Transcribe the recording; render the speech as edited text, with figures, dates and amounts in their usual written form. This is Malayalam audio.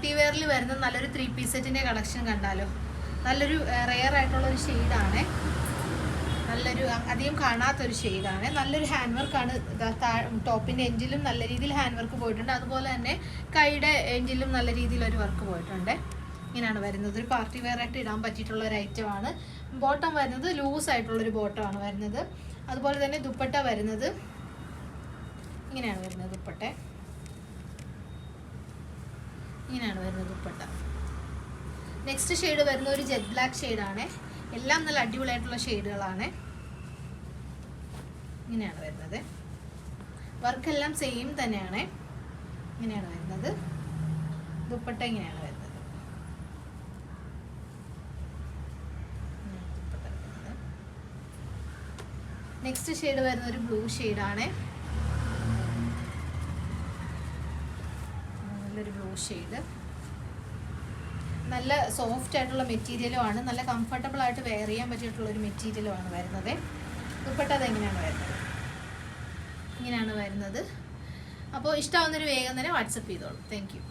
പാർട്ടി വെയറിൽ വരുന്ന നല്ലൊരു 3 പീസ് സെറ്റിൻ്റെ കളക്ഷൻ കണ്ടാലോ. നല്ലൊരു റെയർ ആയിട്ടുള്ളൊരു ഷെയ്ഡാണ്, നല്ലൊരു അധികം കാണാത്തൊരു ഷെയ്ഡാണ്. നല്ലൊരു ഹാൻഡ് വർക്കാണ്. ടോപ്പിൻ്റെ എൻഡിലും നല്ല രീതിയിൽ ഹാൻഡ് വർക്ക് പോയിട്ടുണ്ട്. അതുപോലെ തന്നെ കൈയുടെ എൻഡിലും നല്ല രീതിയിലൊരു വർക്ക് പോയിട്ടുണ്ട്. ഇങ്ങനെയാണ് വരുന്നത്. ഒരു പാർട്ടി വെയർ ആയിട്ട് ഇടാൻ പറ്റിയിട്ടുള്ള ഒരു ഐറ്റമാണ്. ബോട്ടം വരുന്നത് ലൂസ് ആയിട്ടുള്ളൊരു ബോട്ടമാണ് വരുന്നത്. അതുപോലെ തന്നെ ദുപ്പട്ട വരുന്നത് ഇങ്ങനെയാണ് വരുന്നത്. ദുപ്പട്ട ഇങ്ങനെയാണ് വരുന്നത് ദുപ്പട്ട. നെക്സ്റ്റ് ഷെയ്ഡ് വരുന്ന ഒരു ജെറ്റ് ബ്ലാക്ക് ഷെയ്ഡാണ്. എല്ലാം നല്ല അടിപൊളിയായിട്ടുള്ള ഷെയ്ഡുകളാണ്. ഇങ്ങനെയാണ് വരുന്നത്. വർക്കെല്ലാം സെയിം തന്നെയാണ്. ഇങ്ങനെയാണ് വരുന്നത്. ദുപ്പട്ട ഇങ്ങനെയാണ് വരുന്നത്. നെക്സ്റ്റ് ഷെയ്ഡ് വരുന്ന ഒരു ബ്ലൂ ഷെയ്ഡാണ്. നല്ലൊരു ബ്ലൂ ഷെയ്ഡ്. നല്ല സോഫ്റ്റ് ആയിട്ടുള്ള മെറ്റീരിയലുമാണ്. നല്ല കംഫർട്ടബിൾ ആയിട്ട് വെയർ ചെയ്യാൻ പറ്റിയിട്ടുള്ളൊരു മെറ്റീരിയലുമാണ് വരുന്നത്. ദുപ്പട്ട അതെങ്ങനെയാണ് വരുന്നത്, ഇങ്ങനെയാണ് വരുന്നത്. അപ്പോൾ ഇഷ്ടമാവുന്നൊരു വേഗം തന്നെ വാട്സപ്പ് ചെയ്തോളൂ. Thank you.